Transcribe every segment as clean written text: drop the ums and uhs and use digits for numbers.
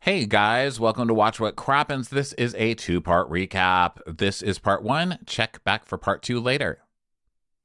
Hey guys, welcome to Watch What Crappens. This is a two-part recap. This is part one. Check back for part two later.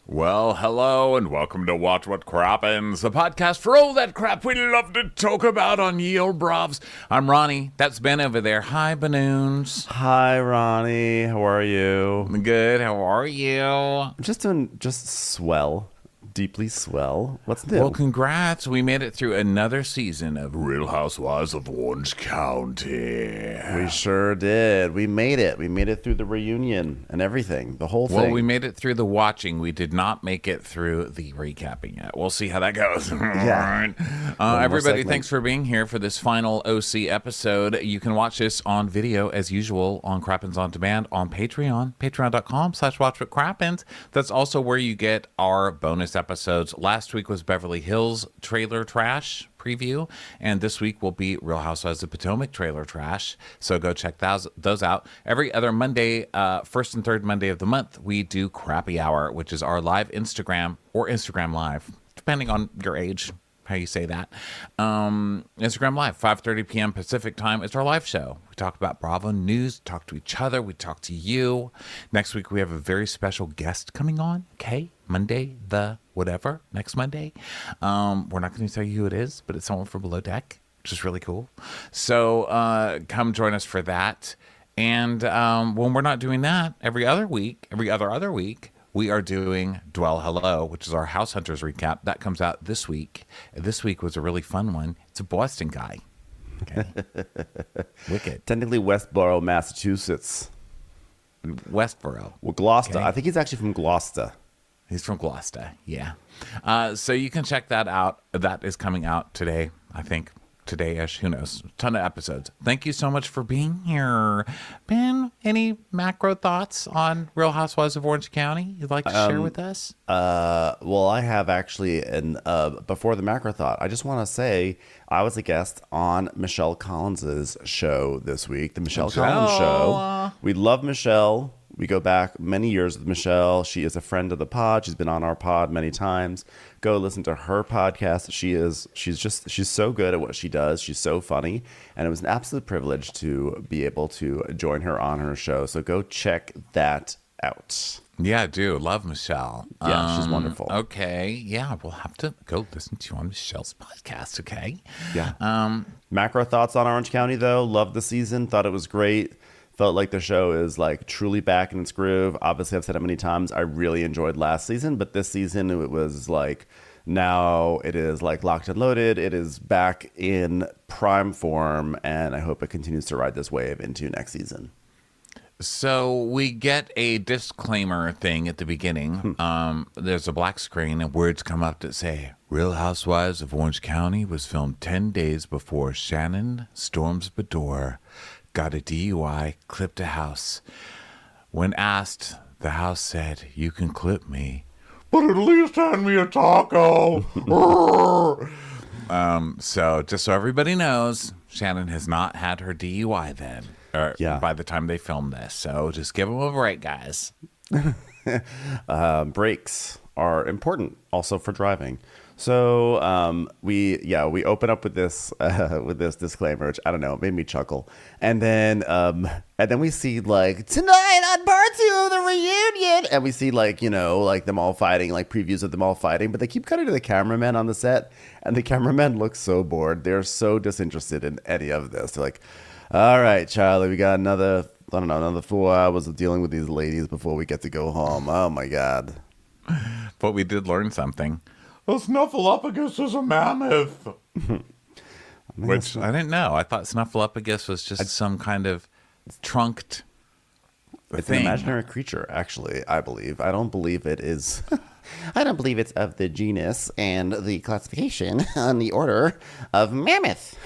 Well, hello and welcome to Watch What Crappens, a podcast for all that crap we love to talk about on Ye Olde Brovs. I'm Ronnie. That's Ben over there. Hi, Banoons. Hi, Ronnie. How are you? Good. How are you? I'm just doing swell. Deeply swell. What's new? Well, congrats. We made it through another season of Real Housewives of Orange County. We sure did. We made it. We made it through the reunion and everything. The whole thing. Well, we made it through the watching. We did not make it through the recapping yet. We'll see how that goes. Yeah. Everybody, thanks for being here for this final OC episode. You can watch this on video as usual on Crappens On Demand on Patreon, patreon.com/watchwhatcrappens. That's also where you get our bonus episodes. Last week was Beverly Hills trailer trash preview, and this week will be Real Housewives of Potomac trailer trash. So go check those out. Every other Monday, first and third Monday of the month, we do Crappy Hour, which is our live Instagram or Instagram Live, depending on your age, how you say that. Instagram Live, 5:30 p.m. Pacific time. It's our live show. We talk about Bravo News, talk to each other, we talk to you. Next week, we have a very special guest coming on, okay? Monday, the whatever, next Monday. We're not going to tell you who it is, but it's someone from Below Deck, which is really cool. So come join us for that. And when we're not doing that, every other week, we are doing Dwell Hello, which is our House Hunters recap. That comes out this week. This week was a really fun one. It's a Boston guy. Okay. Wicked. Technically Westboro, Massachusetts. Westboro. Well, Gloucester. Okay. I think he's actually from Gloucester. He's from Gloucester, yeah. So you can check that out. That is coming out today, I think. Today-ish, who knows? Ton of episodes. Thank you so much for being here. Ben, any macro thoughts on Real Housewives of Orange County you'd like to share with us? Well, I have actually, before the macro thought, I just want to say I was a guest on Michelle Collins's show this week, the Michelle Collins Show. We love Michelle. We go back many years with Michelle. She is a friend of the pod. She's been on our pod many times. Go listen to her podcast. She's so good at what she does. She's so funny. And it was an absolute privilege to be able to join her on her show. So go check that out. Yeah, I do. Love Michelle. Yeah, she's wonderful. Okay. Yeah, we'll have to go listen to you on Michelle's podcast, okay? Yeah. Macro thoughts on Orange County, though. Loved the season. Thought it was great. Felt like the show is like truly back in its groove. Obviously, I've said it many times. I really enjoyed last season, but this season it was like now it is like locked and loaded. It is back in prime form, and I hope it continues to ride this wave into next season. So we get a disclaimer thing at the beginning. There's a black screen and words come up that say, Real Housewives of Orange County was filmed 10 days before Shannon Storms Bedore got a DUI, clipped a house. When asked, the house said, you can clip me, but at least hand me a taco. So just so everybody knows, Shannon has not had her DUI then, or by the time they film this. So just give them a break, guys. Brakes are important also for driving. So we open up with this disclaimer, which I don't know, it made me chuckle, and then we see like tonight on part 2 of the reunion, and we see like them all fighting, like previews of them all fighting, but they keep cutting to the cameramen on the set, and the cameramen look so bored. They're so disinterested in any of this. They're like, all right, Charlie, we got another 4 hours of dealing with these ladies before we get to go home. Oh my God! But we did learn something. A snuffleupagus is a mammoth. Which I didn't know. I thought snuffleupagus was just some kind of trunked It's thing. an imaginary creature, actually, I believe. I don't believe it is. I don't believe it's of the genus and the classification on the order of mammoth.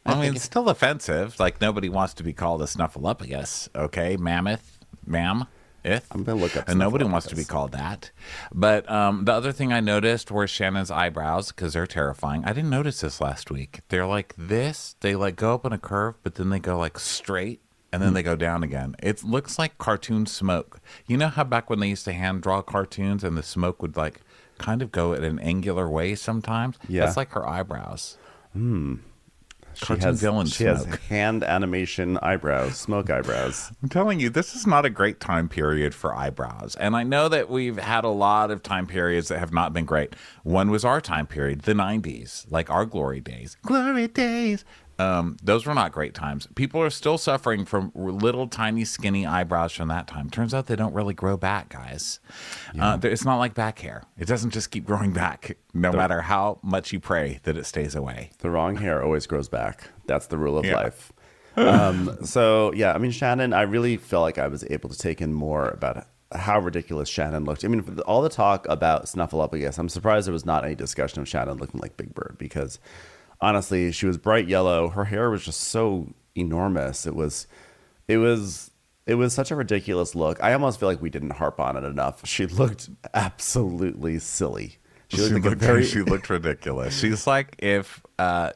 I mean, it's still offensive. Like, nobody wants to be called a snuffleupagus, okay? Mammoth, ma'am. I'm going to look up and nobody wants to be called that. But the other thing I noticed were Shannon's eyebrows, because they're terrifying. I didn't notice this last week. They're like this. They like go up on a curve, but then they go like straight, and then they go down again. It looks like cartoon smoke. You know how back when they used to hand draw cartoons and the smoke would like kind of go in an angular way sometimes? Yeah. That's like her eyebrows. Cartoon villain She has smoke. hand animation eyebrows, smoke eyebrows. I'm telling you, this is not a great time period for eyebrows. And I know that we've had a lot of time periods that have not been great. One was our time period, the 90s, like our glory days. Glory days. Those were not great times. People are still suffering from little tiny skinny eyebrows from that time. Turns out they don't really grow back, guys. It's not like back hair. It doesn't just keep growing back no matter how much you pray that it stays away. The wrong hair always grows back. That's the rule of life. So, yeah, I mean, Shannon, I really feel like I was able to take in more about how ridiculous Shannon looked. I mean, for all the talk about Snuffleupagus, I'm surprised there was not any discussion of Shannon looking like Big Bird because honestly, she was bright yellow. Her hair was just so enormous. It was such a ridiculous look. I almost feel like we didn't harp on it enough. She looked absolutely silly. She looked ridiculous. She's like if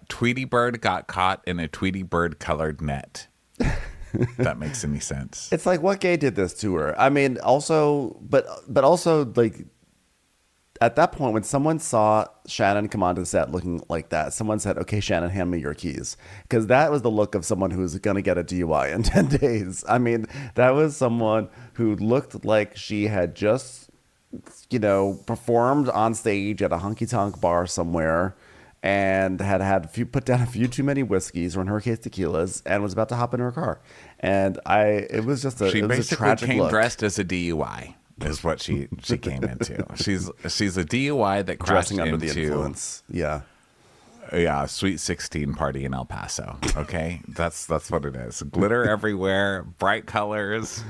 Tweety Bird got caught in a Tweety Bird colored net. If that makes any sense. It's like, what gay did this to her? I mean, also, but also, like, at that point, when someone saw Shannon come onto the set looking like that, someone said, okay, Shannon, hand me your keys. Because that was the look of someone who was going to get a DUI in 10 days. I mean, that was someone who looked like she had just, performed on stage at a honky-tonk bar somewhere and had put down a few too many whiskeys, or in her case, tequilas, and was about to hop in her car. And it was just a tragic came look. Dressed as a DUI. Is what she came into. She's a DUI that crashed Dressing under into the influence. Yeah, Sweet 16 party in El Paso. Okay, that's what it is. Glitter everywhere, bright colors.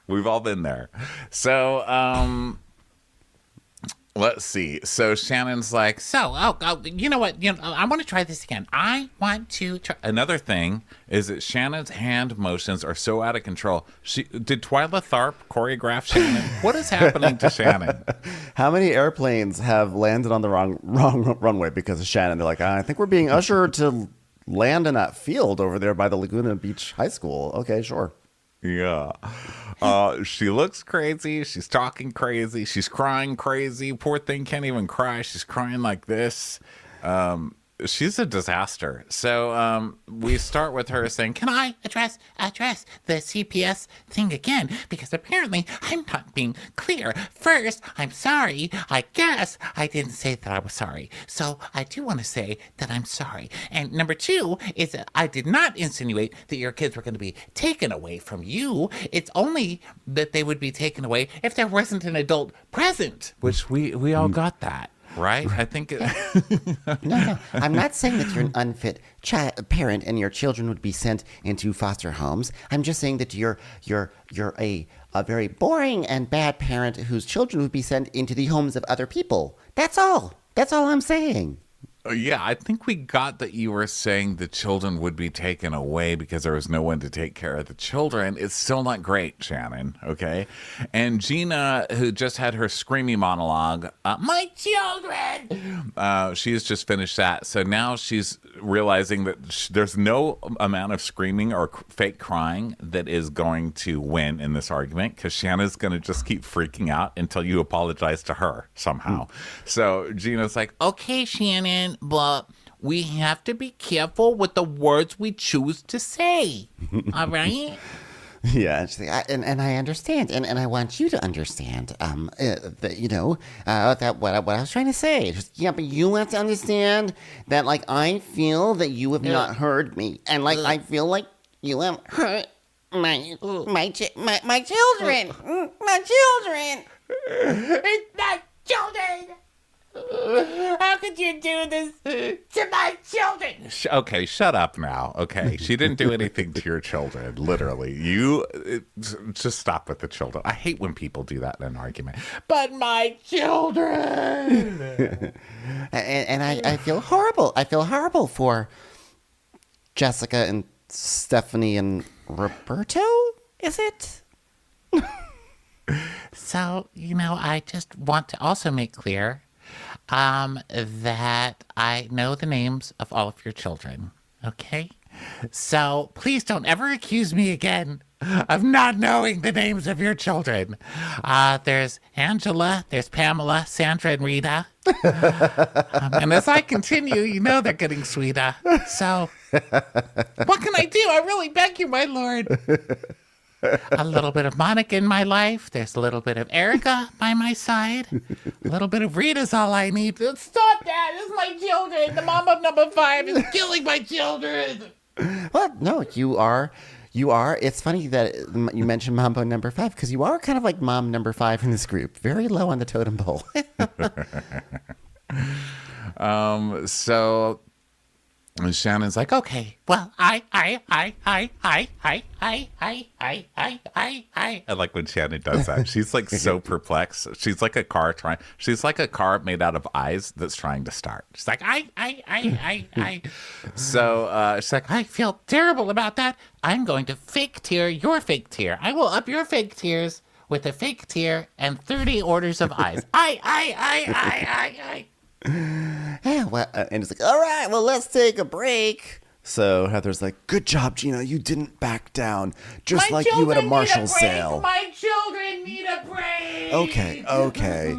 We've all been there. So let's see. So Shannon's like, you know what? I want to try this again. I want to try. Another thing is that Shannon's hand motions are so out of control. Did Twyla Tharp choreograph Shannon? What is happening to Shannon? How many airplanes have landed on the wrong runway because of Shannon? They're like, I think we're being ushered to land in that field over there by the Laguna Beach High School. Okay, sure. Yeah. She looks crazy. She's talking crazy. She's crying crazy. Poor thing can't even cry. She's crying like this. She's a disaster. So we start with her saying, can I address the CPS thing again? Because apparently I'm not being clear. First, I'm sorry. I guess I didn't say that I was sorry. So I do want to say that I'm sorry. And number two is that I did not insinuate that your kids were going to be taken away from you. It's only that they would be taken away if there wasn't an adult present, which we all got that. Right? I think No. I'm not saying that you're an unfit parent and your children would be sent into foster homes. I'm just saying that you're a very boring and bad parent whose children would be sent into the homes of other people. That's all. That's all I'm saying. Yeah, I think we got that you were saying the children would be taken away because there was no one to take care of the children. It's still not great, Shannon, okay? And Gina, who just had her screamy monologue, my children! She's just finished that. So now she's realizing that there's no amount of screaming or fake crying that is going to win in this argument because Shannon's going to just keep freaking out until you apologize to her somehow. So Gina's like, okay, Shannon, but we have to be careful with the words we choose to say. All right? Yeah. And I understand, and I want you to understand, that what I was trying to say. Just, yeah, but you have to understand that, like, I feel that you have not heard me, and like I feel like you have hurt my children, my children. It's not children! How could you do this to my children? Okay, shut up now. Okay, she didn't do anything to your children. Literally, just stop with the children. I hate when people do that in an argument. But my children. And I feel horrible. I feel horrible for Jessica and Stephanie and Roberto. Is it? So, I just want to also make clear that I know the names of all of your children, okay? So please don't ever accuse me again of not knowing the names of your children. There's Angela, there's Pamela, Sandra, and Rita. And as I continue, you know they're getting sweeter. So what can I do? I really beg you, my lord. A little bit of Monica in my life. There's a little bit of Erica by my side. A little bit of Rita's all I need. Stop that! This is my children! The mom of number 5 is killing my children! Well, no, you are. It's funny that you mentioned Mambo number 5 because you are kind of like mom number 5 in this group. Very low on the totem pole. So Shannon's like, okay, well, I like when Shannon does that. She's like so perplexed. She's like a car made out of eyes that's trying to start. She's like, I. So she's like, I feel terrible about that. I'm going to fake tear your fake tear. I will up your fake tears with a fake tear and 30 orders of eyes. I. Yeah, well, and it's like, all right, well, let's take a break. So Heather's like, good job, Gina. You didn't back down. Just like you at a Marshall sale. My children need a break! Okay.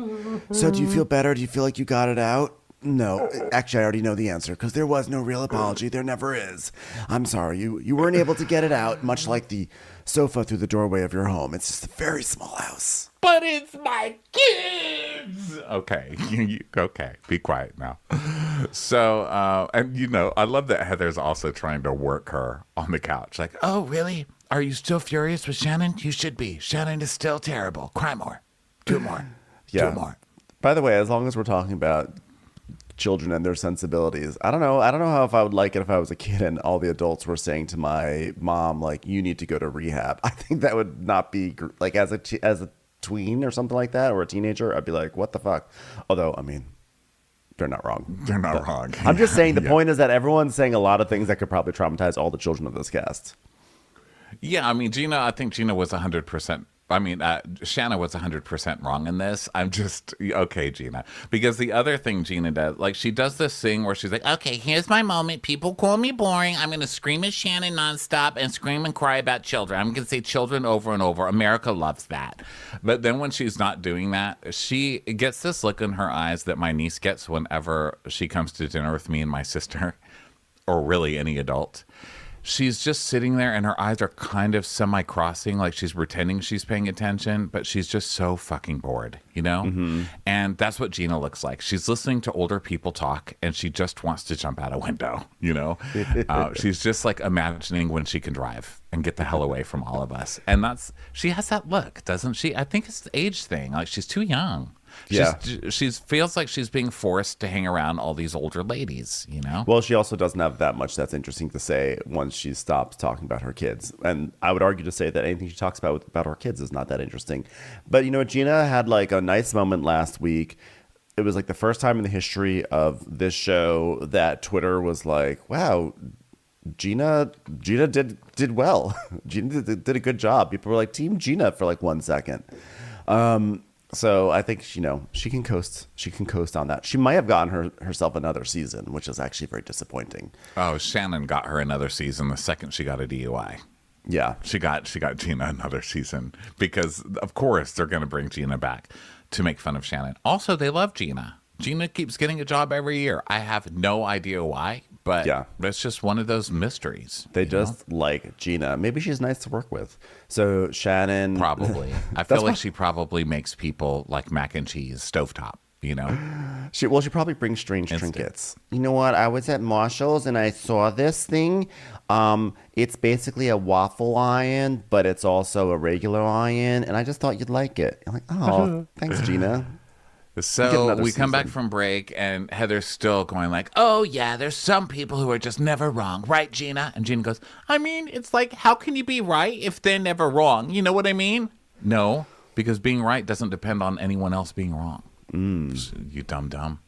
So do you feel better? Do you feel like you got it out? No. Actually, I already know the answer because there was no real apology. There never is. I'm sorry. You weren't able to get it out, much like the sofa through the doorway of your home. It's just a very small house. But it's my kids! Okay. Okay. Be quiet now. So, and I love that Heather's also trying to work her on the couch. Like, oh, really? Are you still furious with Shannon? You should be. Shannon is still terrible. Cry more. Do more. Yeah. Do more. By the way, as long as we're talking about children and their sensibilities, I don't know how if I would like it if I was a kid and all the adults were saying to my mom, like, you need to go to rehab. I think that would not be like as a tween or something like that, or a teenager, I'd be like, what the fuck? Although, I mean, they're not wrong. They're not wrong. I'm just saying the point is that everyone's saying a lot of things that could probably traumatize all the children of this cast. Yeah, I mean, I think Gina was 100%. I mean, Shanna was 100% wrong in this. I'm just, okay, Gina. Because the other thing Gina does, like, she does this thing where she's like, okay, here's my moment. People call me boring. I'm going to scream at Shannon nonstop and scream and cry about children. I'm going to say children over and over. America loves that. But then when she's not doing that, she gets this look in her eyes that my niece gets whenever she comes to dinner with me and my sister, or really any adult. She's just sitting there and her eyes are kind of semi-crossing, like she's pretending she's paying attention, but she's just so fucking bored, Mm-hmm. And that's what Gina looks like. She's listening to older people talk and she just wants to jump out a window, She's just like imagining when she can drive and get the hell away from all of us. And she has that look, doesn't she? I think it's the age thing. Like, she's too young. She feels like she's being forced to hang around all these older ladies, Well, she also doesn't have that much that's interesting to say once she stops talking about her kids. And I would argue to say that anything she talks about her kids is not that interesting. But Gina had like a nice moment last week. It was like the first time in the history of this show that Twitter was like, wow, Gina did well. Gina did a good job. People were like, Team Gina for like 1 second. So I think, she can coast. She can coast on that. She might have gotten herself another season, which is actually very disappointing. Oh, Shannon got her another season the second she got a DUI. Yeah. She got Gina another season because, of course, they're going to bring Gina back to make fun of Shannon. Also, they love Gina. Gina keeps getting a job every year. I have no idea why, but it's just one of those mysteries. They just like Gina. Maybe she's nice to work with. So Shannon... Probably. I feel like she probably makes people like mac and cheese stovetop, She probably brings strange trinkets. You know what? I was at Marshall's and I saw this thing. It's basically a waffle iron, but it's also a regular iron. And I just thought you'd like it. I'm like, oh, thanks, Gina. So we come back from break and Heather's still going like, oh yeah, there's some people who are just never wrong. Right, Gina? And Gina goes, I mean, it's like, how can you be right if they're never wrong? You know what I mean? No, because being right doesn't depend on anyone else being wrong. You dumb.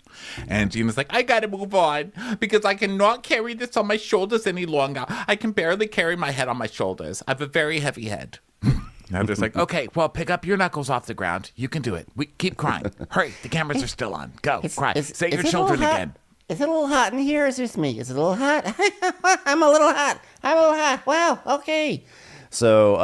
And Gina's like, I gotta move on because I cannot carry this on my shoulders any longer. I can barely carry my head on my shoulders. I have a very heavy head. And they're like, okay, well, pick up your knuckles off the ground. You can do it. We keep crying. Hurry, the cameras are still on. Go, cry. Say your children again. Is it a little hot in here? Is this me? Is it a little hot? I'm a little hot. Wow. Okay. So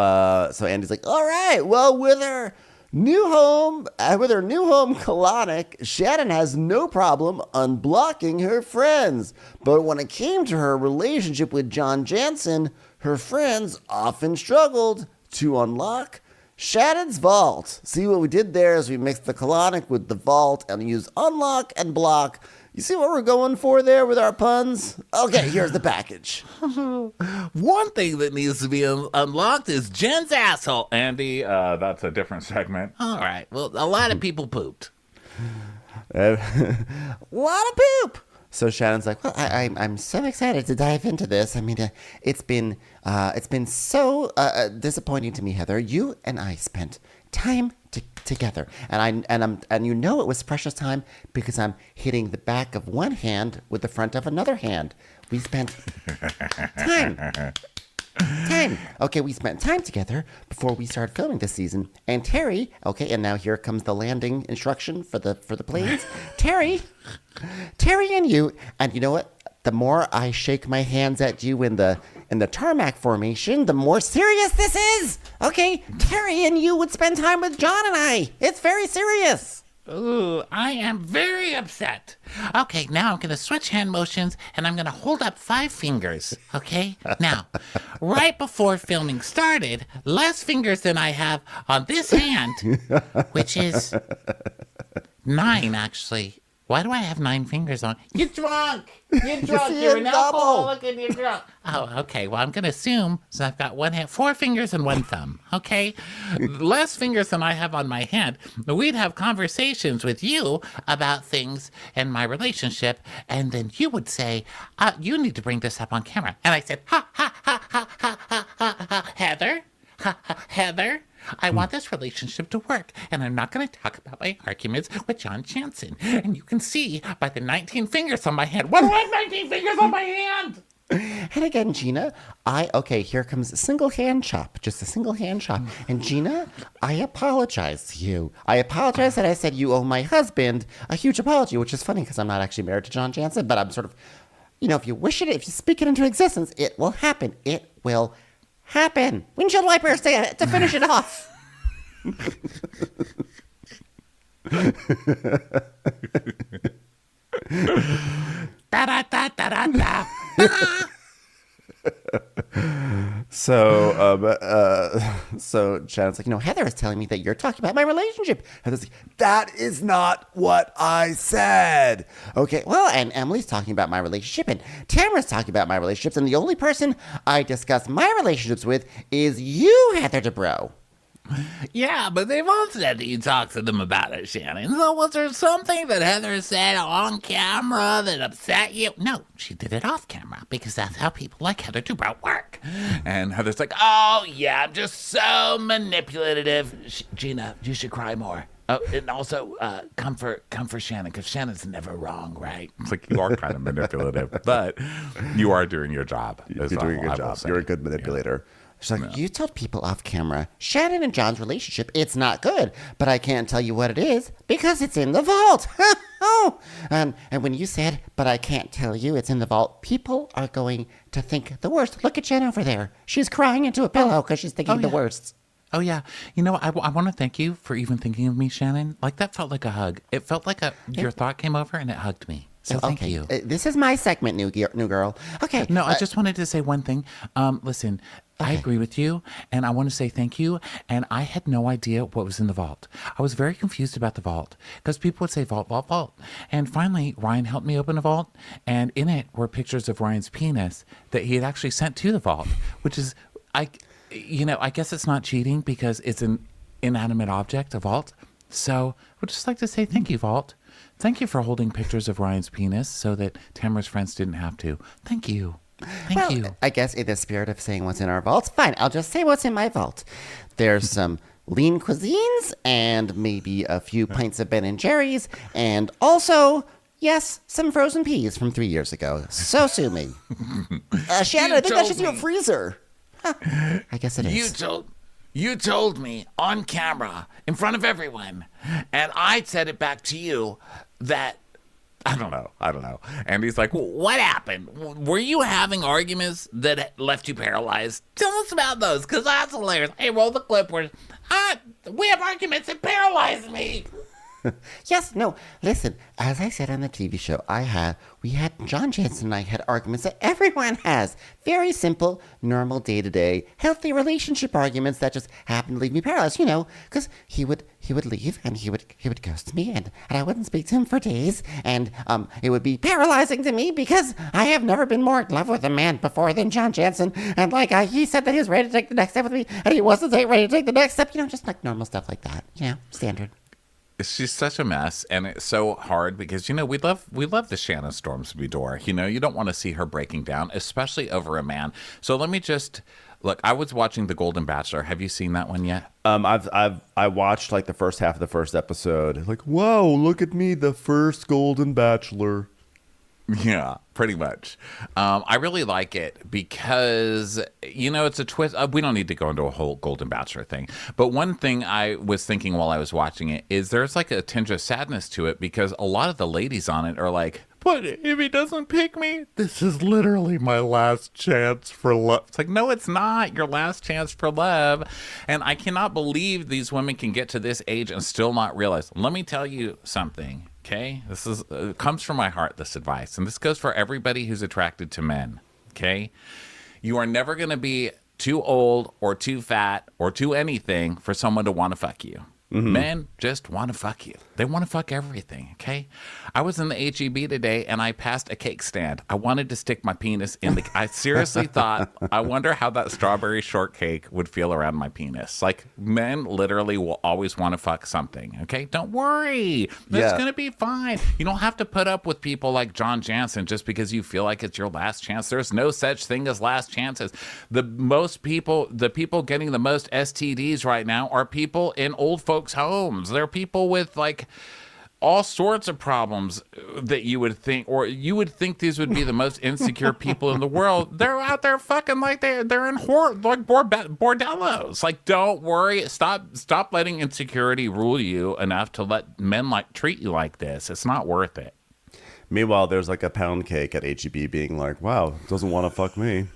Andy's like, all right. Well, with her new home colonic, Shannon has no problem unblocking her friends. But when it came to her relationship with John Jansen, her friends often struggled to unlock Shannon's vault. See what we did there is we mixed the colonic with the vault and used unlock and block. You see what we're going for there with our puns? Okay, here's the package. One thing that needs to be unlocked is Jen's asshole. Andy, that's a different segment. All right. Well, a lot of people pooped. A lot of poop. So Shannon's like, well, I'm so excited to dive into this. I mean, it's been so disappointing to me, Heather. You and I spent time together, and you know it was precious time because I'm hitting the back of one hand with the front of another hand. We spent time. Okay, we spent time together before we started filming this season. And Terry, okay, and now here comes the landing instruction for the planes. Terry and you, and you know what? The more I shake my hands at you in the tarmac formation, the more serious this is. Okay, Terry and you would spend time with John and I. It's very serious. Ooh, I am very upset. Okay, now I'm going to switch hand motions and I'm going to hold up 5 fingers, okay? Now, right before filming started, less fingers than I have on this hand, which is 9, actually. Why do I have 9 fingers on? You're drunk! You're drunk! You're an alcoholic and you're drunk! Oh, okay. Well, I'm going to assume, so I've got 1 hand, 4 fingers and 1 thumb, okay? Less fingers than I have on my hand. We'd have conversations with you about things in my relationship, and then you would say, you need to bring this up on camera. And I said, ha, ha, ha, ha, ha, ha, ha, ha, Heather? Ha, ha, Heather? I want this relationship to work, and I'm not going to talk about my arguments with John Jansen. And you can see by the 19 fingers on my hand. What do I have 19 fingers on my hand? And again, Gina, here comes a single hand chop, just a single hand chop. And Gina, I apologize to you. I apologize that I said you owe my husband a huge apology, which is funny because I'm not actually married to John Jansen, but I'm sort of, if you wish it, if you speak it into existence, it will happen. It will happen. Windshield wipers to finish it off. Da da da da da da. So Shannon's like, Heather is telling me that you're talking about my relationship. Heather's like, that is not what I said. Okay, well, and Emily's talking about my relationship, and Tamara's talking about my relationships, and the only person I discuss my relationships with is you, Heather Dubrow. Yeah, but they've all said that you talked to them about it, Shannon. So was there something that Heather said on camera that upset you? No, she did it off camera because that's how people like Heather Dubrow work. And Heather's like, oh, yeah, I'm just so manipulative. Gina, you should cry more. Oh, and also comfort Shannon, because Shannon's never wrong, right? It's like you are kind of manipulative, but you are doing your job. You're doing a good job. You're a good manipulator. Yeah. She's like, you told people off camera, Shannon and John's relationship, it's not good, but I can't tell you what it is because it's in the vault. Oh, and when you said, but I can't tell you it's in the vault, people are going to think the worst. Look at Jen over there. She's crying into a pillow because she's thinking the worst. Oh, yeah. I want to thank you for even thinking of me, Shannon. Like, that felt like a hug. It felt like your thought came over and it hugged me. So thank you. This is my segment, new girl. Okay. No, I just wanted to say one thing. Listen, I agree with you, and I want to say thank you. And I had no idea what was in the vault. I was very confused about the vault because people would say vault, vault, vault. And finally, Ryan helped me open a vault, and in it were pictures of Ryan's penis that he had actually sent to the vault, which is, I guess it's not cheating because it's an inanimate object, a vault. So I would just like to say thank you, vault. Thank you for holding pictures of Ryan's penis so that Tamara's friends didn't have to. Thank you. Thank you. I guess in the spirit of saying what's in our vaults, fine, I'll just say what's in my vault. There's some lean cuisines and maybe a few pints of Ben and Jerry's and also, yes, some frozen peas from 3 years ago. So sue me. Shannon, I think that's just your freezer. Huh. I guess it is. You told me on camera in front of everyone, and I said it back to you that I don't know. And he's like, what happened? Were you having arguments that left you paralyzed? Tell us about those, because that's hilarious. Hey, roll the clip where we have arguments that paralyze me. Yes, no, listen, as I said on the TV show, we had, John Jansen and I had arguments that everyone has. Very simple, normal, day-to-day, healthy relationship arguments that just happen to leave me paralyzed, because he would leave and he would ghost me and I wouldn't speak to him for days. And it would be paralyzing to me because I have never been more in love with a man before than John Jansen. And he said that he was ready to take the next step with me and he wasn't ready to take the next step, just like normal stuff like that, standard. She's such a mess, and it's so hard because we love the Shannon Stormsby door. You don't want to see her breaking down, especially over a man. So let me just look. I was watching The Golden Bachelor. Have you seen that one yet? I watched like the first half of the first episode. Like, whoa, look at me, the first Golden Bachelor. Yeah, pretty much. I really like it because, it's a twist. We don't need to go into a whole Golden Bachelor thing. But one thing I was thinking while I was watching it is there's like a tinge of sadness to it because a lot of the ladies on it are like, but if he doesn't pick me, this is literally my last chance for love. It's like, no, it's not your last chance for love. And I cannot believe these women can get to this age and still not realize. Let me tell you something. Okay, this is comes from my heart, this advice. And this goes for everybody who's attracted to men. Okay, you are never going to be too old or too fat or too anything for someone to want to fuck you. Mm-hmm. Men just want to fuck you. They want to fuck everything, okay? I was in the HEB today, and I passed a cake stand. I wanted to stick my penis in the... I seriously thought, I wonder how that strawberry shortcake would feel around my penis. Like, men literally will always want to fuck something, okay? Don't worry. It's going to be fine. You don't have to put up with people like John Jansen just because you feel like it's your last chance. There's no such thing as last chances. The people getting the most STDs right now are people in old folks' homes. They're people with like all sorts of problems that you would think these would be the most insecure people in the world. They're out there fucking like they're in bordellos. Like, don't worry. Stop letting insecurity rule you enough to let men treat you like this. It's not worth it. Meanwhile, there's like a pound cake at HEB being like, wow, doesn't want to fuck me.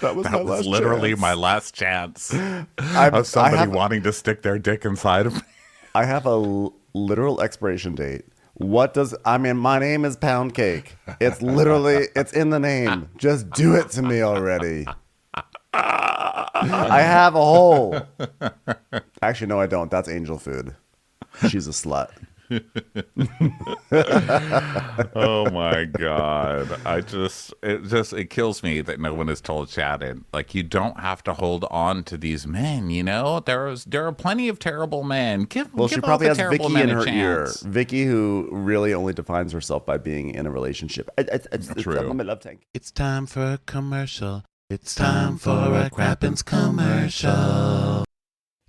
That was literally my last chance of somebody wanting to stick their dick inside of me. I have a literal expiration date. My name is Pound Cake. It's literally, it's in the name. Just do it to me already. I have a hole. Actually, no, I don't. That's Angel Food. She's a slut. Oh my god, it kills me that no one has told Shannon, like, you don't have to hold on to these men. There are plenty of terrible men. She probably has Vicky in her ear. Vicky, who really only defines herself by being in a relationship. It's true. My love tank. It's time for a commercial. It's time for a Crappens commercial.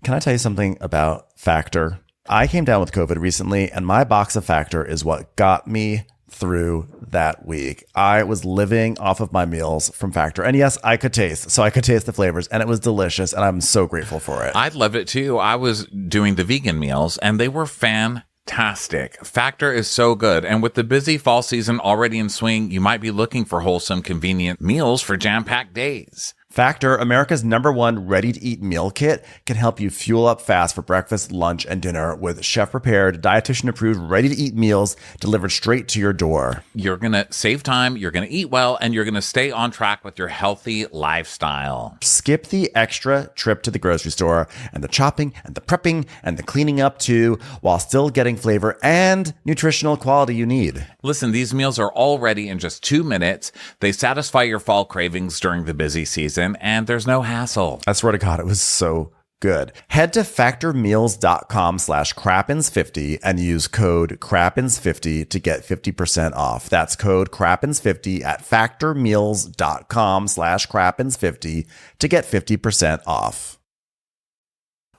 Can I tell you something about Factor? I came down with COVID recently, and my box of Factor is what got me through that week. I was living off of my meals from Factor. And yes, I could taste the flavors, and it was delicious, and I'm so grateful for it. I love it too. I was doing the vegan meals, and they were fantastic. Factor is so good. And with the busy fall season already in swing, you might be looking for wholesome, convenient meals for jam-packed days. Factor, America's #1 ready-to-eat meal kit, can help you fuel up fast for breakfast, lunch, and dinner with chef-prepared, dietitian-approved, ready-to-eat meals delivered straight to your door. You're going to save time, you're going to eat well, and you're going to stay on track with your healthy lifestyle. Skip the extra trip to the grocery store and the chopping and the prepping and the cleaning up too, while still getting flavor and nutritional quality you need. Listen, these meals are all ready in just 2 minutes. They satisfy your fall cravings during the busy season, and there's no hassle. I swear to God, it was so good. Head to factormeals.com/crappens50 and use code crappens50 to get 50% off. That's code crappens50 at factormeals.com/crappens50 to get 50% off.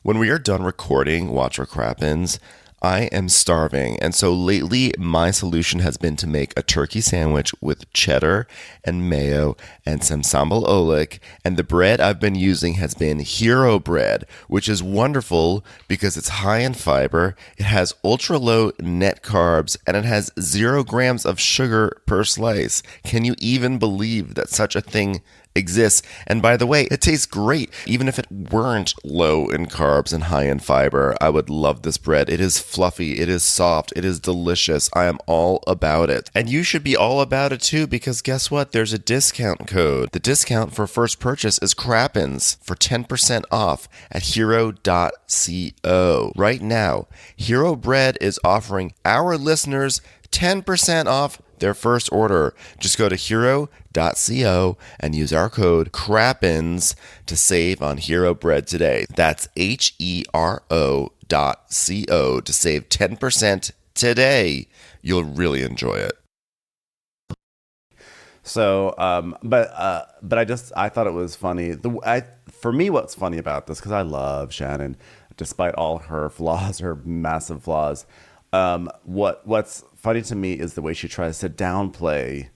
When we are done recording Watch What Crappens, I am starving, and so lately my solution has been to make a turkey sandwich with cheddar and mayo and some sambal oelek, and the bread I've been using has been Hero bread, which is wonderful because it's high in fiber, it has ultra-low net carbs, and it has 0 grams of sugar per slice. Can you even believe that such a thing exists? And by the way, it tastes great. Even if it weren't low in carbs and high in fiber, I would love this bread. It is fluffy, it is soft, it is delicious. I am all about it. And you should be all about it too, because guess what? There's a discount code. The discount for first purchase is Crappens for 10% off at hero.co. Right now, Hero Bread is offering our listeners 10% off their first order. Just go to hero.co and use our code Crappens to save on Hero Bread today. That's HERO.co to save 10% today. You'll really enjoy it. So, but I thought it was funny. For me, what's funny about this, because I love Shannon, despite all her flaws, her massive flaws. What's funny to me is the way she tries to downplay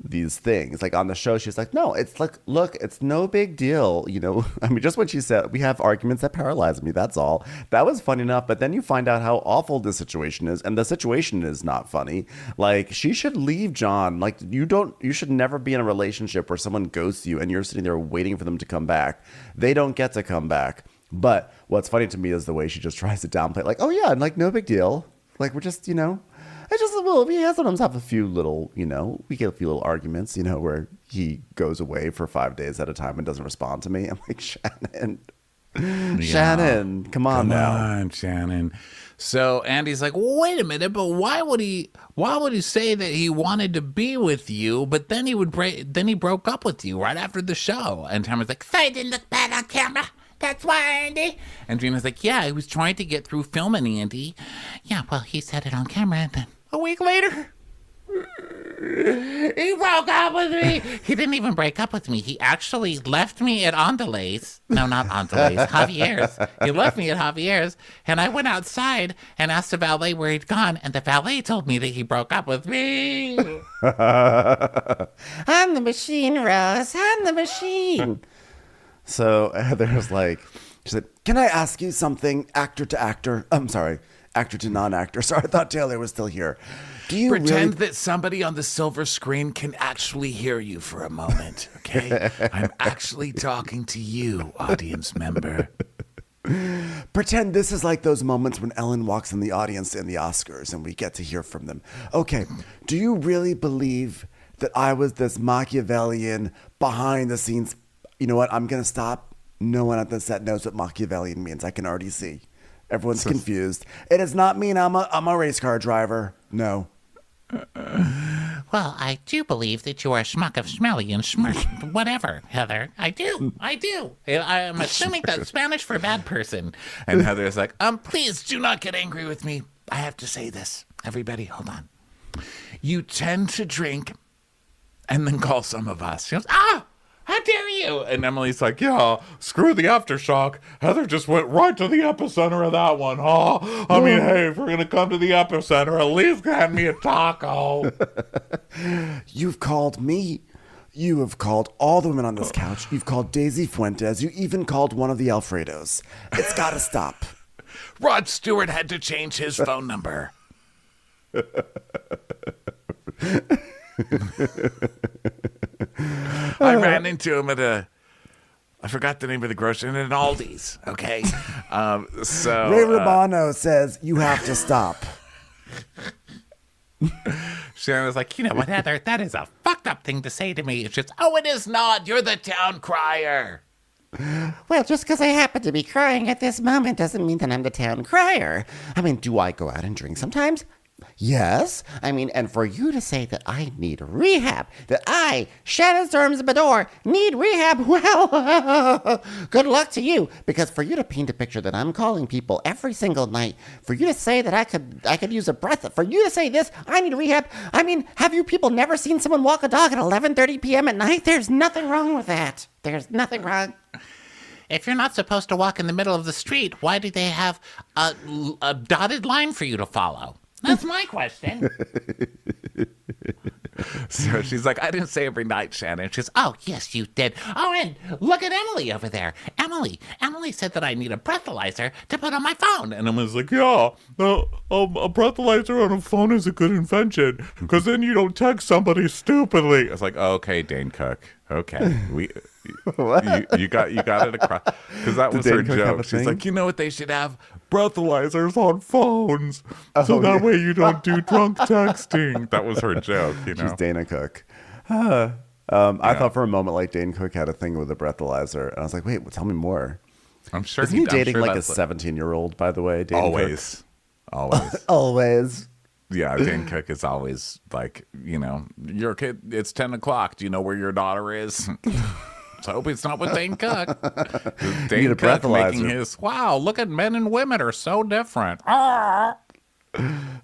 these things. Like on the show, she's like, no, it's like, look, it's no big deal. You know, I mean, just when she said, we have arguments that paralyze me, that's all. That was funny enough. But then you find out how awful the situation is. And the situation is not funny. Like, she should leave John. Like, you should never be in a relationship where someone ghosts you and you're sitting there waiting for them to come back. They don't get to come back. But what's funny to me is the way she just tries to downplay it. Like, oh yeah, like no big deal. Like, we're just, you know, it's just a little, we sometimes have a few little, you know, we get a few little arguments, you know, where he goes away for 5 days at a time and doesn't respond to me. I'm like, Shannon, Shannon, come on now. Come on, Shannon. So Andy's like, well, wait a minute, but why would he say that he wanted to be with you, but then he broke up with you right after the show? And Tammy's like, So I didn't look bad on camera. That's why, Andy. and Gina's like, yeah, he was trying to get through filming, Andy. Yeah, well, he said it on camera, and then a week later, he broke up with me. He didn't even break up with me. He actually left me at Andale's. No, not Andale's. Javier's. He left me at Javier's, and I went outside and asked the valet where he'd gone, and the valet told me that he broke up with me. On the machine, Rose. On the machine. So Heather's like, she said, can I ask you something, actor to actor? I'm sorry, actor to non-actor. Sorry, I thought Taylor was still here. Do you Pretend really... that somebody on the silver screen can actually hear you for a moment, okay? I'm actually talking to you, audience member. Pretend this is like those moments when Ellen walks in the audience in the Oscars and we get to hear from them. Okay, do you really believe that I was this Machiavellian behind the scenes? You know what? I'm going to stop. No one at the set knows what Machiavellian means. I can already see. Everyone's confused. It does not mean I'm a race car driver. No. Well, I do believe that you are a schmuck of smelly and smirch, whatever, Heather. I do. I'm assuming that's Spanish for bad person. And Heather's like, please do not get angry with me. I have to say this. Everybody, hold on. You tend to drink and then call some of us. She goes, how dare you? And Emily's like, yeah, screw the aftershock. Heather just went right to the epicenter of that one, huh? I mean, hey, if we're going to come to the epicenter, at least hand me a taco. You've called me. You have called all the women on this couch. You've called Daisy Fuentes. You even called one of the Alfredos. It's got to stop. Rod Stewart had to change his phone number. I ran into him at I forgot the name of the grocery, at an Aldi's, okay? Ray Romano says you have to stop. Shannon was like, You know what, Heather? That is a fucked up thing to say to me. It's just, oh, it is not. You're the town crier. Well, just because I happen to be crying at this moment doesn't mean that I'm the town crier. I mean, do I go out and drink sometimes? Yes. I mean, and for you to say that I need rehab, that I, Shannon Storms Bador, need rehab, well, good luck to you. Because for you to paint a picture that I'm calling people every single night, for you to say that I could use a breath, for you to say this, I need rehab. I mean, have you people never seen someone walk a dog at 11:30 p.m. at night? There's nothing wrong with that. There's nothing wrong. if you're not supposed to walk in the middle of the street, why do they have a dotted line for you to follow? That's my question. So she's like, I didn't say every night, Shannon. She's, Oh, yes, you did. Oh, and look at Emily over there. Emily said that I need a breathalyzer to put on my phone. and Emma's like, yeah, a breathalyzer on a phone is a good invention because then you don't text somebody stupidly. I was like, okay, Dane Cook. Okay, you got it across because that was her Dane Cook have a joke. She's thing? like, you know what they should have? Breathalyzers on phones, so that way you don't do drunk texting. That was her joke. You know, She's Dana Cook. I thought for a moment like Dane Cook had a thing with a breathalyzer, and I was like, wait, well, tell me more. I'm sure Isn't he dating like a that's 17-year-old, by the way? Dane always. Cook? Always. Yeah, Dane Cook is always like, you know, your kid, it's 10 o'clock. Do you know where your daughter is? Let's hope it's not with Dane Cook. Dane need a Cook breathalyzer. making his, wow, look at men and women are so different.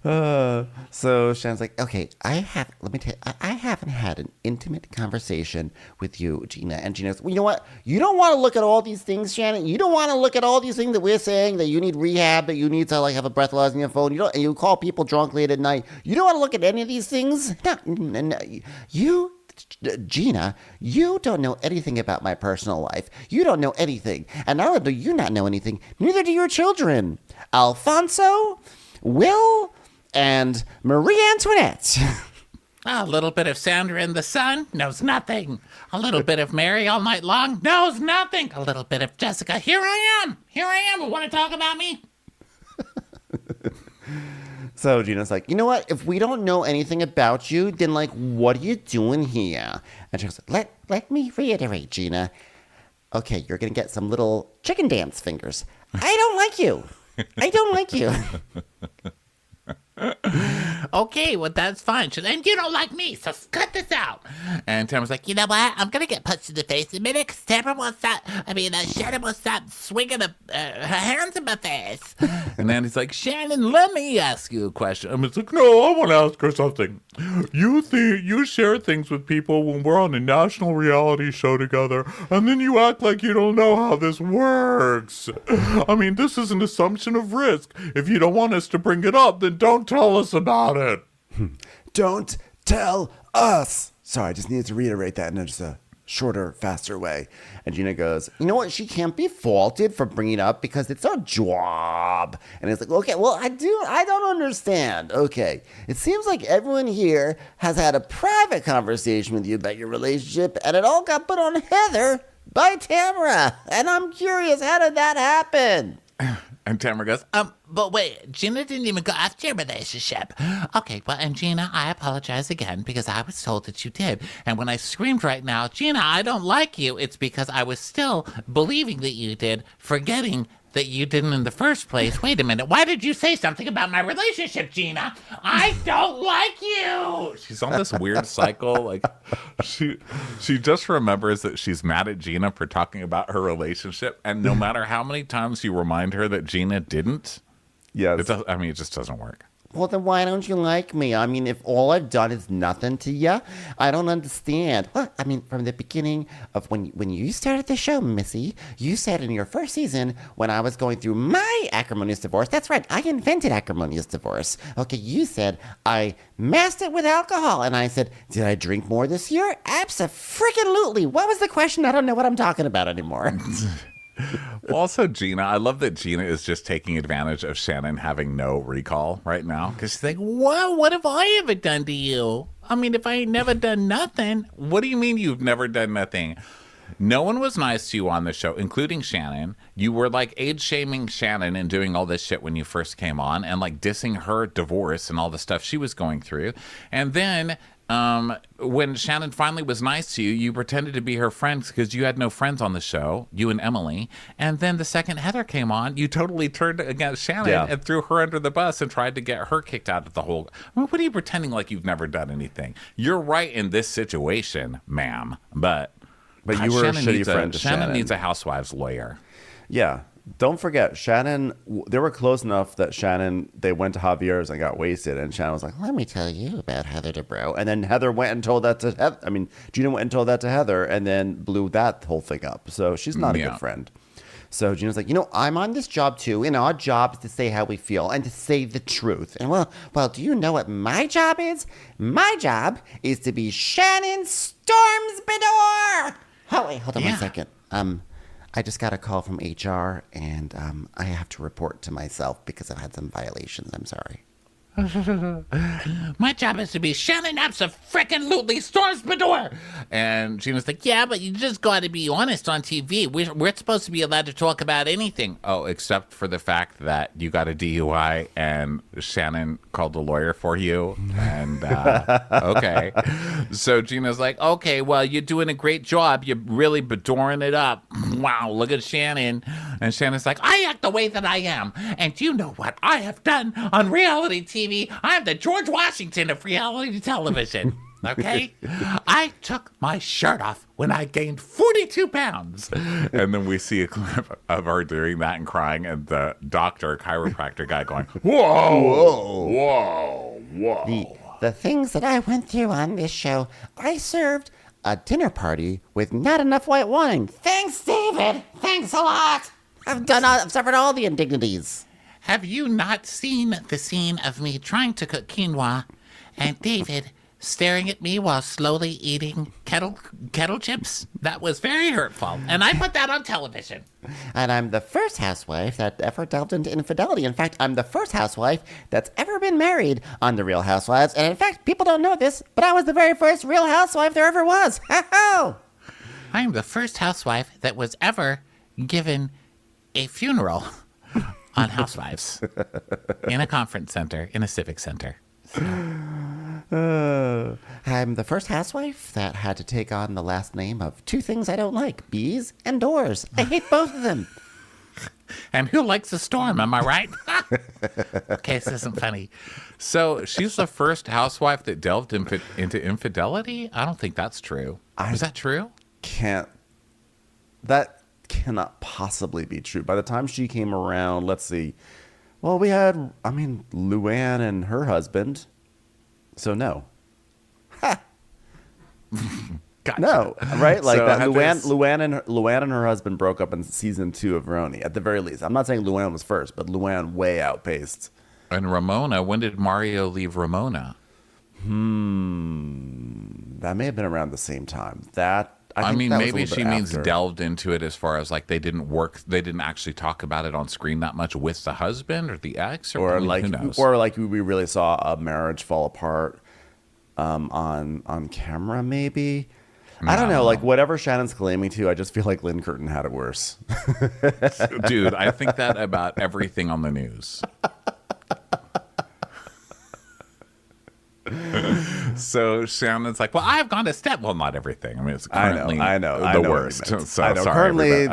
So Shannon's like, okay, let me tell you, I haven't had an intimate conversation with you, Gina. And Gina's, well, you know what? You don't want to look at all these things, Shannon. You don't want to look at all these things that we're saying, that you need rehab, that you need to like have a breathalyzer on your phone. You call people drunk late at night. You don't want to look at any of these things. No, you, Gina, you don't know anything about my personal life. You don't know anything. And not only do you not know anything, neither do your children. Alfonso, Will, and Marie Antoinette. A little bit of Sandra in the sun knows nothing. A little bit of Mary all night long knows nothing. A little bit of Jessica. Here I am. Want to talk about me? So Gina's like, you know what? If we don't know anything about you, then like, what are you doing here? And she goes, let me reiterate, Gina. Okay, you're going to get some little chicken dance fingers. I don't like you. I don't like you. Okay, well, that's fine. And you don't like me, so cut this out. And Tamara's like, you know what? I'm going to get punched in the face in a minute because Shannon will stop swinging her hands in my face. And then he's like, Shannon, let me ask you a question. I'm just like, no, I want to ask her something. You share things with people when we're on a national reality show together, and then you act like you don't know how this works. I mean, this is an assumption of risk. If you don't want us to bring it up, then don't tell us about it. Don't tell us. Sorry, I just needed to reiterate that in just a shorter, faster way. And Gina goes, you know what? She can't be faulted for bringing it up because it's a job. And it's like, okay, well, I don't understand. Okay. It seems like everyone here has had a private conversation with you about your relationship, and it all got put on Heather by Tamara. And I'm curious, how did that happen? And Tamara goes, But wait, Gina didn't even go after your relationship. Okay, well, and Gina, I apologize again because I was told that you did. And when I screamed right now, Gina, I don't like you, it's because I was still believing that you did, forgetting that you didn't in the first place. Wait a minute, why did you say something about my relationship, Gina? I don't like you! she's on this weird cycle. Like she just remembers that she's mad at Gina for talking about her relationship, and no matter how many times you remind her that Gina didn't, Yes. it just doesn't work. Well, then why don't you like me? I mean, if all I've done is nothing to you, I don't understand. Well, I mean, from the beginning of when you started the show, Missy, you said in your first season when I was going through my acrimonious divorce, that's right, I invented acrimonious divorce. Okay, you said I masked it with alcohol, and I said, did I drink more this year? Abso-freaking-lutely. What was the question? I don't know what I'm talking about anymore. Also, Gina, I love that Gina is just taking advantage of Shannon having no recall right now. Because she's like, Well, what have I ever done to you? I mean, if I ain't never done nothing. what do you mean you've never done nothing? No one was nice to you on the show, including Shannon. You were like age shaming Shannon and doing all this shit when you first came on and like dissing her divorce and all the stuff she was going through. And then when Shannon finally was nice to you, you pretended to be her friends because you had no friends on the show, you and Emily. And then the second Heather came on, you totally turned against Shannon and threw her under the bus and tried to get her kicked out of the whole. I mean, what are you pretending like you've never done anything? You're right in this situation, ma'am. But you were a shitty friend to Shannon needs a Housewives lawyer. Yeah. Don't forget, Shannon, they were close enough that they went to Javier's and got wasted. And Shannon was like, Let me tell you about Heather DeBro. and then Heather went and told that to Heather. I mean, Gina went and told that to Heather and then blew that whole thing up. So she's not a good friend. So Gina's like, I'm on this job too, and our job is to say how we feel and to say the truth. And well, do you know what my job is? My job is to be Shannon Stormsbador. Oh, wait, hold on 1 second. I just got a call from HR, and I have to report to myself because I've had some violations. I'm sorry. My job is to be Shannon abso-frickin-lutely Stormsbador. And Gina's like, Yeah, but you just got to be honest on TV. We're supposed to be allowed to talk about anything. oh, except for the fact that you got a DUI and Shannon called a lawyer for you. And, okay. So Gina's like, Okay, well, you're doing a great job. You're really bedoring it up. Wow, look at Shannon. and Shannon's like, I act the way that I am. And you know what I have done on reality TV? I'm the George Washington of reality television. Okay? I took my shirt off when I gained 42 pounds. and then we see a clip of her doing that and crying, and the doctor, chiropractor guy going, whoa. The things that I went through on this show, I served a dinner party with not enough white wine. Thanks, David. Thanks a lot. I've suffered all the indignities. Have you not seen the scene of me trying to cook quinoa and David staring at me while slowly eating kettle chips? That was very hurtful. And I put that on television. And I'm the first housewife that ever delved into infidelity. In fact, I'm the first housewife that's ever been married on The Real Housewives. And in fact, people don't know this, but I was the very first Real Housewife there ever was. I am the first housewife that was ever given a funeral on Housewives in a conference center, in a civic center. I'm the first housewife that had to take on the last name of two things I don't like, bees and doors. I hate both of them. And who likes a storm, am I right? Okay, this isn't funny. So she's the first housewife that delved into infidelity? I don't think that's true. Is that true? That cannot possibly be true. By the time she came around, let's see. Well, we had, Luann and her husband. So no. Gotcha. No, right? Like So that. Heather's- Luann and her husband broke up in season 2 of Roni, at the very least. I'm not saying Luann was first, but Luann way outpaced. And Ramona, when did Mario leave Ramona? That may have been around the same time. I think that was a maybe little she bit means after. delved into it as far as like they didn't actually talk about it on screen that much with the husband or the ex, or who like knows? we really saw a marriage fall apart on camera, maybe. I don't know, like whatever Shannon's claiming to, I just feel like Lynn Curtin had it worse. Dude, I think that about everything on the news. So Shannon's like, well, I've gone a step. Well, not everything. I mean, it's currently I know the what you worst. meant. So I know. sorry,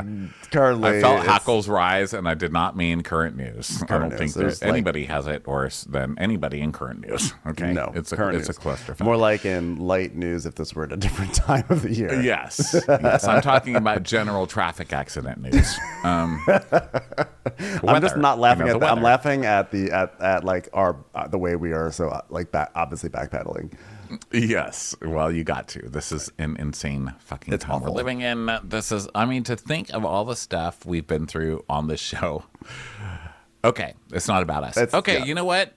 Currently, I felt it's- hackles rise, and I did not mean current news. I don't news. think There's, that anybody has it worse than anybody in current news. Okay, No, it's a current it's a news. clusterfuck. More like in light news if this were at a different time of the year. Yes, I'm talking about general traffic accident news. I'm just not laughing at that. I'm laughing at like our the way we are so obviously backpedaling. Yes, well, you got to. This is an insane fucking It's time we're awful. living in. This is, I mean, to think of all the stuff we've been through on this show. Okay, it's not about us. Okay, yeah. you know what?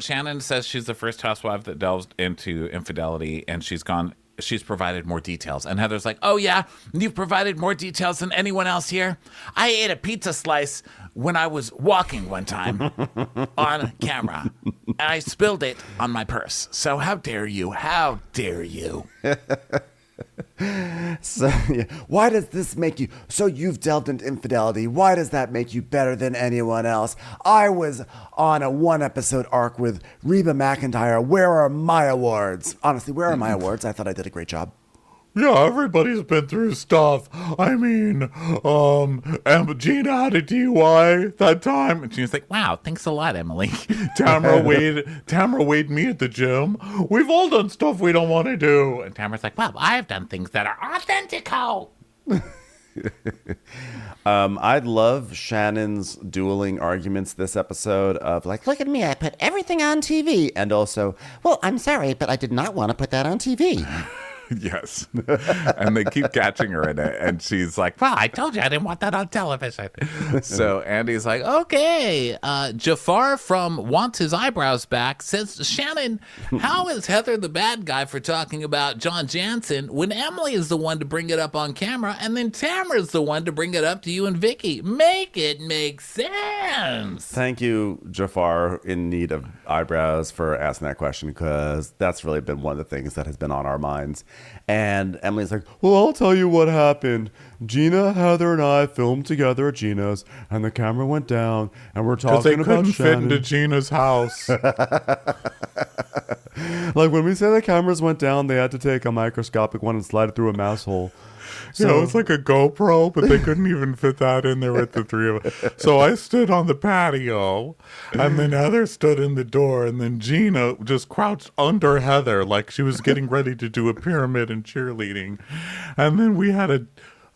Shannon says she's the first housewife that delves into infidelity, and she's provided more details. And Heather's like, oh, yeah, you've provided more details than anyone else here. I ate a pizza slice when I was walking one time on camera. And I spilled it on my purse. So how dare you? How dare you? So, yeah. Why does this make you? So you've delved into infidelity. Why does that make you better than anyone else? I was on a 1-episode arc with Reba McEntire. Where are my awards? Honestly, where are my awards? I thought I did a great job. Yeah, everybody's been through stuff. I mean, and Gina had a DUI that time. And Gina's like, wow, thanks a lot, Emily. Tamara weighed me at the gym. We've all done stuff we don't want to do. And Tamara's like, well, I've done things that are authentico. I'd love Shannon's dueling arguments this episode of like, Look at me, I put everything on TV. and also, Well, I'm sorry, but I did not want to put that on TV. Yes. And they keep catching her in it. And she's like, Well, I told you I didn't want that on television. so Andy's like, okay. Jafar from Wants His Eyebrows Back says, Shannon, how is Heather the bad guy for talking about John Jansen when Emily is the one to bring it up on camera and then Tamara's the one to bring it up to you and Vicky? Make it make sense. Thank you, Jafar, in need of eyebrows, for asking that question, because that's really been one of the things that has been on our minds. And Emily's like, well, I'll tell you what happened. Gina, Heather, and I filmed together at Gina's, and the camera went down, and we're talking about Shannon. Gina's house. Like, when we say the cameras went down, they had to take a microscopic one and slide it through a mouse hole. So it's like a GoPro, but they couldn't even fit that in there with the three of us. So I stood on the patio, and then Heather stood in the door, and then Gina just crouched under Heather like she was getting ready to do a pyramid in cheerleading. And then we had a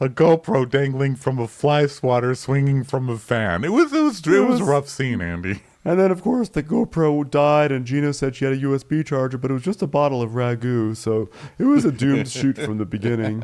GoPro dangling from a fly swatter swinging from a fan. It was a rough scene, Andy. And then, of course, the GoPro died, and Gina said she had a USB charger, but it was just a bottle of ragu, so it was a doomed shoot from the beginning.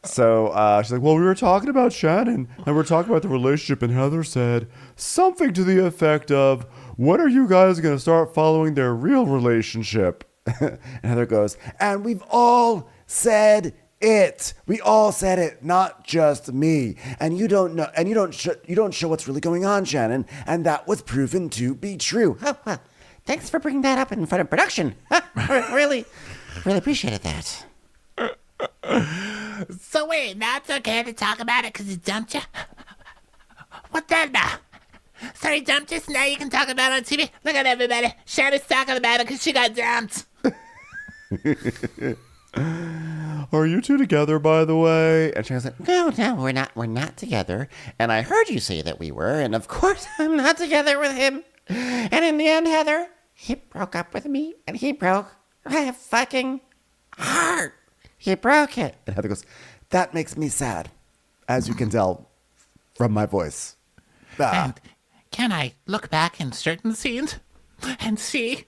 So she's like, well, we were talking about Shannon, and we were talking about the relationship, and Heather said something to the effect of, when are you guys going to start following their real relationship? And Heather goes, and we've all said it. We all said it, not just me. And you don't know, and you don't show what's really going on, Shannon. And that was proven to be true. Oh, well, thanks for bringing that up in front of production. Really appreciated that. So wait, now it's okay to talk about it because he dumped you? What then now? So he dumped you, so now you can talk about it on TV? Look at everybody. Shannon's talking about it because she got dumped. Are you two together, by the way? And Shannon's like, No, we're not together. And I heard you say that we were, and of course I'm not together with him. And in the end, Heather, he broke up with me, and he broke my fucking heart. He broke it. and Heather goes, that makes me sad, as you can tell from my voice. And can I look back in certain scenes and see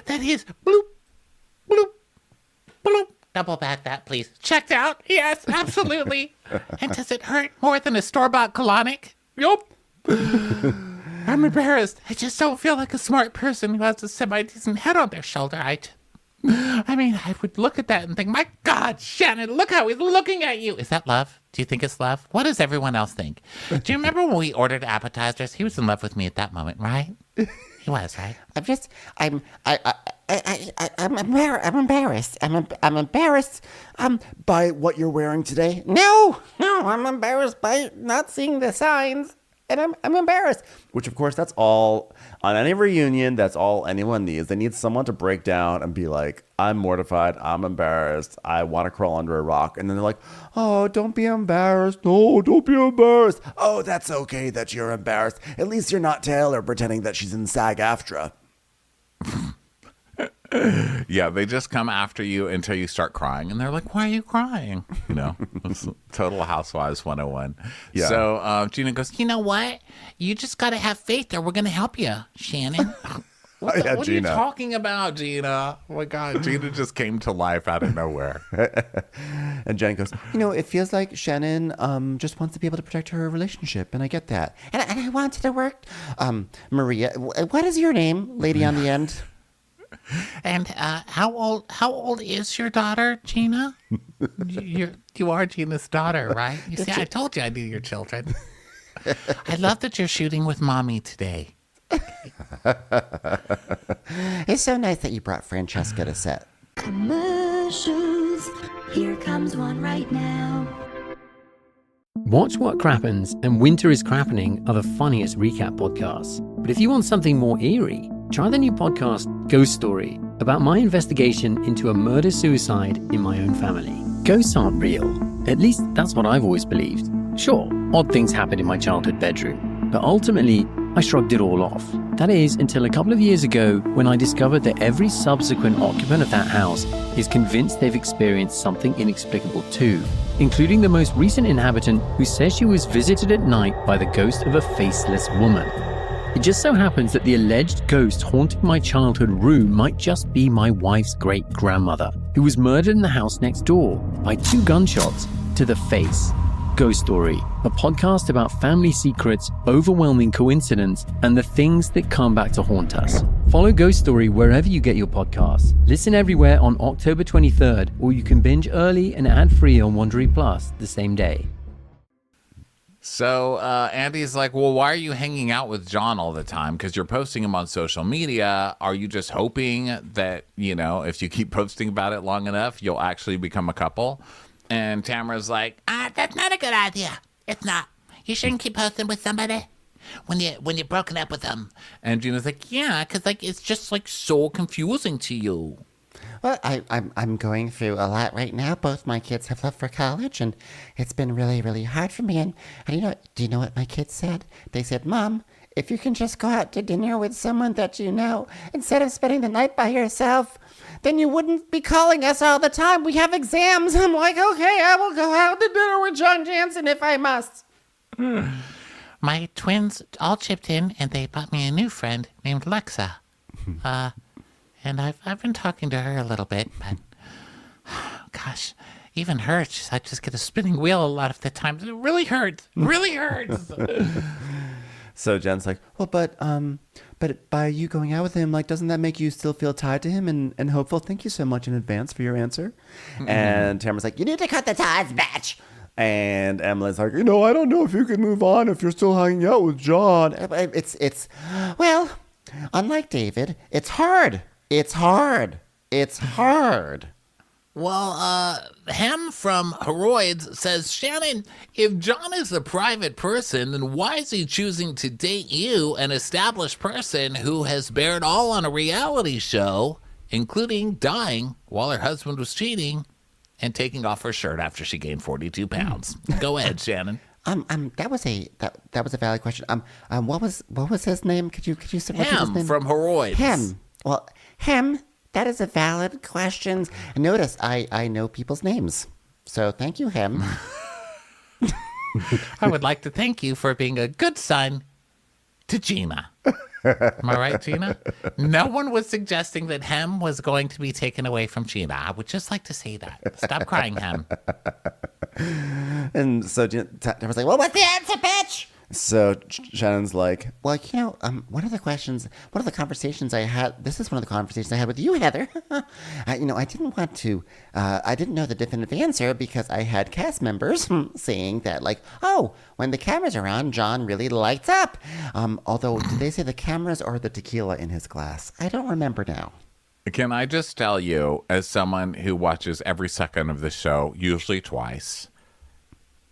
that he's bloop, bloop, bloop. Double back that, please. Checked out? Yes, absolutely. And does it hurt more than a store-bought colonic? Yup. I'm embarrassed. I just don't feel like a smart person who has a semi-decent head on their shoulder. I mean, I would look at that and think, my God, Shannon, look how he's looking at you. Is that love? Do you think it's love? What does everyone else think? Do you remember when we ordered appetizers? He was in love with me at that moment, right? He was, right? I'm embarrassed. I'm embarrassed. By what you're wearing today? No, I'm embarrassed by not seeing the signs. And I'm embarrassed. Which, of course, that's all, on any reunion, that's all anyone needs. They need someone to break down and be like, I'm mortified, I'm embarrassed, I want to crawl under a rock. And then they're like, oh, don't be embarrassed. No, don't be embarrassed. Oh, that's okay that you're embarrassed. At least you're not Taylor pretending that she's in SAG-AFTRA. Yeah, they just come after you until you start crying, and they're like, why are you crying? You know, it's total Housewives 101. Yeah. So Gina goes, You know what? You just got to have faith or we're going to help you, Shannon. what yeah, are you Gina. talking about, Gina? Oh, my God, Gina just came to life out of nowhere. And Jen goes, it feels like Shannon just wants to be able to protect her relationship, and I get that. And I wanted to work. Maria, what is your name, lady on the end? And how old is your daughter, Gina? You are Gina's daughter, right? You see, I told you I knew your children. I love that you're shooting with mommy today. It's so nice that you brought Francesca to set. Commercials. Here comes one right now. Watch What Crappens and Winter is Crappening are the funniest recap podcasts. But if you want something more eerie, try the new podcast Ghost Story, about my investigation into a murder-suicide in my own family. Ghosts aren't real. At least that's what I've always believed. Sure, odd things happened in my childhood bedroom, but ultimately, I shrugged it all off. That is, until a couple of years ago when I discovered that every subsequent occupant of that house is convinced they've experienced something inexplicable too, including the most recent inhabitant who says she was visited at night by the ghost of a faceless woman. It just so happens that the alleged ghost haunting my childhood room might just be my wife's great-grandmother, who was murdered in the house next door by 2 gunshots to the face. Ghost Story, a podcast about family secrets, overwhelming coincidence, and the things that come back to haunt us. Follow Ghost Story wherever you get your podcasts. Listen everywhere on October 23rd, or you can binge early and ad-free on Wondery Plus the same day. So Andy's like, well, why are you hanging out with John all the time? Because you're posting him on social media. Are you just hoping that, if you keep posting about it long enough, you'll actually become a couple? And Tamara's like, That's not a good idea. It's not. You shouldn't keep posting with somebody when you're broken up with them. And Gina's like, yeah, because it's just so confusing to you. Well, I'm going through a lot right now. Both my kids have left for college, and it's been really, really hard for me. And do you know what my kids said? They said, Mom, if you can just go out to dinner with someone that you know, instead of spending the night by yourself, then you wouldn't be calling us all the time. We have exams. I'm like, okay, I will go out to dinner with John Jansen if I must. My twins all chipped in, and they bought me a new friend named Lexa. And I've been talking to her a little bit, but gosh, even her, I just get a spinning wheel a lot of the time. It really hurts. Really hurts. So Jen's like, well, but by you going out with him, doesn't that make you still feel tied to him and hopeful? Thank you so much in advance for your answer. Mm-hmm. And Tamara's like, you need to cut the ties, bitch. And Emily's like, I don't know if you can move on if you're still hanging out with John. Well, unlike David, it's hard. It's hard. Well, Hem from Hemorrhoids says, Shannon, if John is a private person, then why is he choosing to date you, an established person who has bared all on a reality show, including dying while her husband was cheating and taking off her shirt after she gained 42 pounds? Go ahead, Shannon. That was a valid question. What was his name? Could you repeat his name? Hem from Hemorrhoids. Hem. Well, Hem. That is a valid question. Notice I know people's names, so thank you, Hem. I would like to thank you for being a good son to Gina. Am I right, Gina? No one was suggesting that Hem was going to be taken away from Gina. I would just like to say that. Stop crying, Hem. And so Tamara's like, Well, what's the answer, bitch? So Shannon's like, well, one of the conversations I had, this is one of the conversations I had with you, Heather. I didn't want to, I didn't know the definitive answer because I had cast members saying that, when the cameras are on, John really lights up. Although, did they say the cameras or the tequila in his glass? I don't remember now. Can I just tell you, as someone who watches every second of the show, usually twice,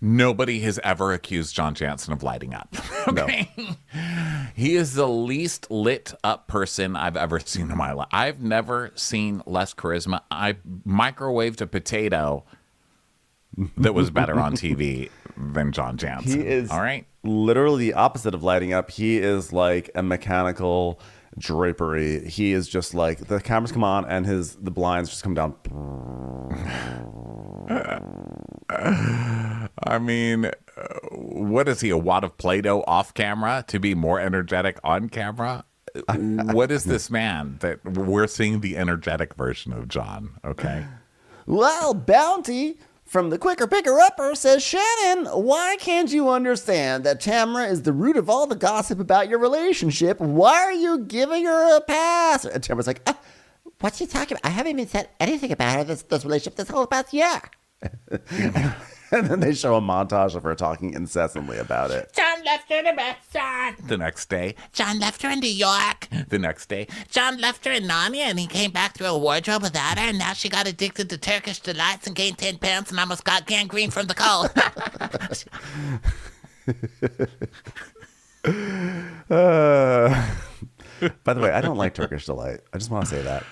nobody has ever accused John Jansen of lighting up. Okay? No. He is the least lit up person I've ever seen in my life. I've never seen less charisma. I microwaved a potato that was better on TV than John Jansen. He is all right? Literally the opposite of lighting up. He is like a mechanical drapery. He is just like, the cameras come on and the blinds just come down. I mean, what is he, a wad of Play-Doh off camera to be more energetic on camera? What is this man that we're seeing the energetic version of John? Okay. Well, Bounty from the Quicker Picker Upper says, Shannon, why can't you understand that Tamara is the root of all the gossip about your relationship? Why are you giving her a pass? And Tamara's like, what's she talking about? I haven't even said anything about her, this relationship this whole past year. And then they show a montage of her talking incessantly about it. John left her in the restaurant. The next day. John left her in New York. The next day. John left her in Narnia and he came back through a wardrobe without her, and now she got addicted to Turkish delights and gained 10 pounds and almost got gangrene from the cold. By the way, I don't like Turkish delight. I just want to say that.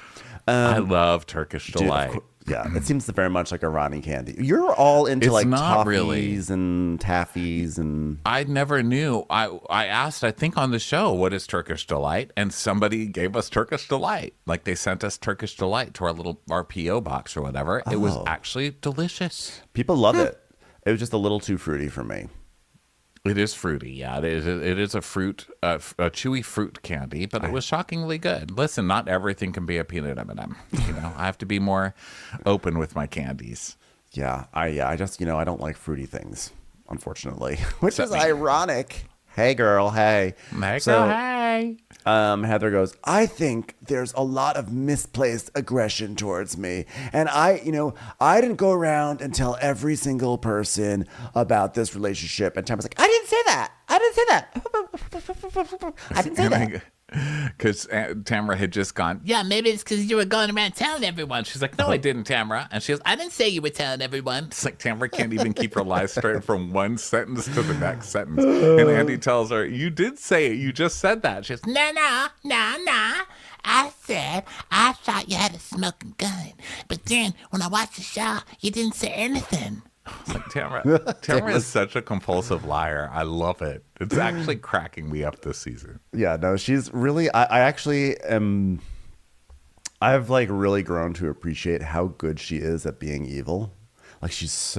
I love Turkish delight. Yeah, it seems very much like a Ronnie candy. You're all into toffees really. And taffies and... I never knew. I asked, I think on the show, what is Turkish delight? And somebody gave us Turkish delight. They sent us Turkish delight to our P.O. box or whatever. It was actually delicious. People love it. It was just a little too fruity for me. It is fruity, yeah. It is a fruit, a chewy fruit candy, but it was shockingly good. Listen, not everything can be a peanut M&M. You know, I have to be more open with my candies. Yeah, I just I don't like fruity things, unfortunately, which is me. ironic. Hey, girl, hey. Hey. Heather goes, I think there's a lot of misplaced aggression towards me. And I didn't go around and tell every single person about this relationship. And Tamara's like, I didn't say that. I didn't say that. I didn't say that. Because Tamara had just gone, Yeah, maybe it's because you were going around telling everyone. she's like, no, I didn't, Tamara. And she goes, I didn't say you were telling everyone. it's like Tamara can't even keep her lies straight from one sentence to the next sentence. And Andy tells her, you did say it. You just said that. She goes, No. I said I thought you had a smoking gun. But then when I watched the show, you didn't say anything. it's like, Tamara is such a compulsive liar. I love it. It's actually cracking me up this season. Yeah, no, she's really, I actually am, I've like really grown to appreciate how good she is at being evil. Like she's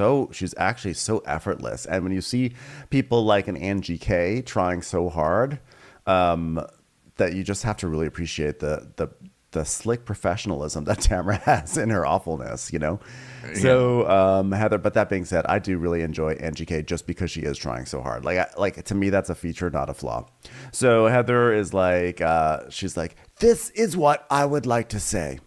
actually so effortless. And when you see people like an Angie K trying so hard, that you just have to really appreciate the slick professionalism that Tamara has in her awfulness, you know? Yeah. So, Heather, but that being said, I do really enjoy Angie K just because she is trying so hard. Like to me, that's a feature, not a flaw. So Heather is like, she's like, this is what I would like to say.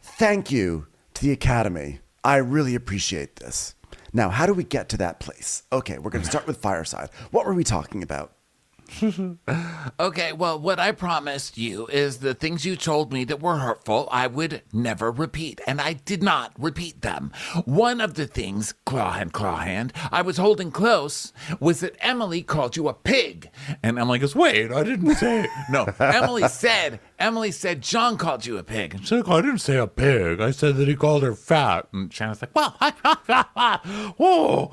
Thank you to the Academy. I really appreciate this. Now, how do we get to that place? Okay, we're going to start with Fireside. What were we talking about? Okay, well, what I promised you is the things you told me that were hurtful, I would never repeat, and I did not repeat them. One of the things, claw hand, I was holding close was that Emily called you a pig. And Emily goes, wait, I didn't say it. No, Emily said John called you a pig. And she's like, I didn't say a pig. I said that he called her fat. And Shannon's like, well, whoa.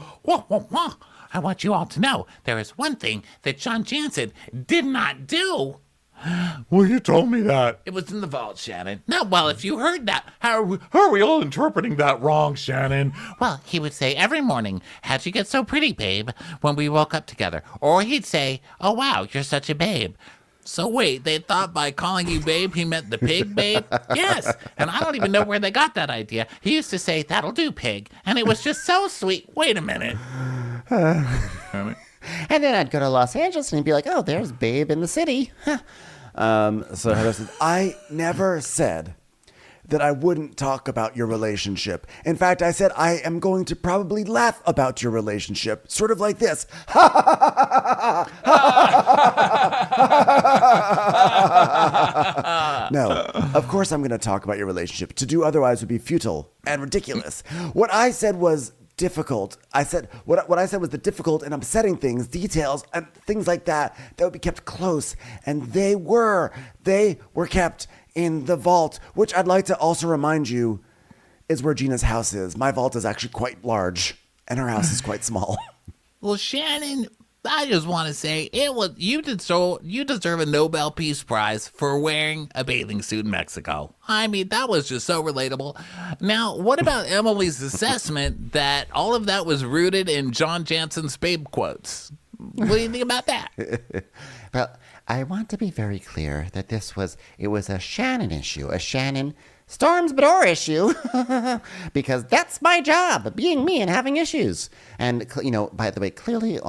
I want you all to know there is one thing that John Jansen did not do. Well, you told me that. It was in the vault, Shannon. No, well, if you heard that, How are we all interpreting that wrong, Shannon? well, he would say every morning, how'd you get so pretty, babe, when we woke up together. Or he'd say, oh, wow, you're such a babe. So wait, they thought by calling you babe, he meant the pig, babe? Yes, and I don't even know where they got that idea. He used to say, that'll do, pig. And it was just so sweet. Wait a minute. And then I'd go to Los Angeles and he'd be like, oh, there's Babe in the city. So Heather says, I never said that I wouldn't talk about your relationship. In fact, I said I am going to probably laugh about your relationship, sort of like this. No, of course I'm going to talk about your relationship. To do otherwise would be futile and ridiculous. What I said was difficult. I said what I said was the difficult and upsetting things, details and things like that would be kept close, and they were kept in the vault, which I'd like to also remind you is where Gina's house is. My vault is actually quite large, and her house is quite small. Well, Shannon, I just want to say you deserve a Nobel Peace Prize for wearing a bathing suit in Mexico. I mean, that was just so relatable. Now, what about Emily's assessment that all of that was rooted in John Jansen's babe quotes? What do you think about that? Well, I want to be very clear that it was a Shannon issue, a Shannon Storms issue, because that's my job, being me and having issues. And, by the way, clearly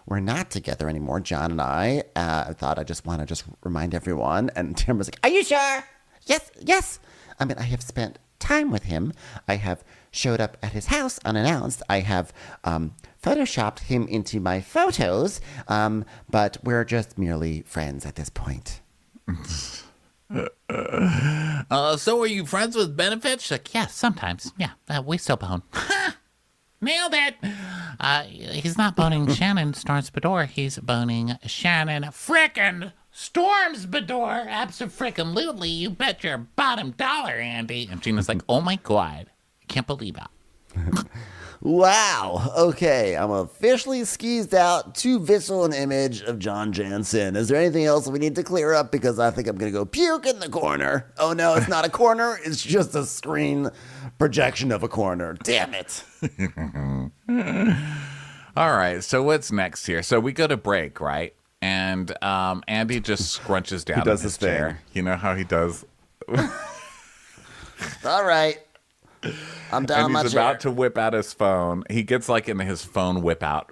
we're not together anymore. John and I thought I just want to remind everyone. And Tim was like, are you sure? Yes. I mean, I have spent time with him. I have showed up at his house unannounced. I have photoshopped him into my photos, but we're just merely friends at this point. So are you friends with benefits? She's like, yeah, sometimes. Yeah, we still bone. Nailed it. He's not boning Shannon Storms he's boning Shannon frickin' Storms Abso-frickin-lutely. You bet your bottom dollar, Andy. And Gina's like, oh my God, I can't believe that. Wow. Okay, I'm officially skeezed out too visceral an image of John Jansen. Is there anything else we need to clear up? Because I think I'm going to go puke in the corner. Oh, no, it's not a corner. It's just a screen projection of a corner. Damn it. All right. So what's next here? So we go to break, right? And Andy just scrunches down does in his his thing. chair. You know how he does? All right. I'm down And my he's chair. about to whip out his phone. He gets like in his phone whip out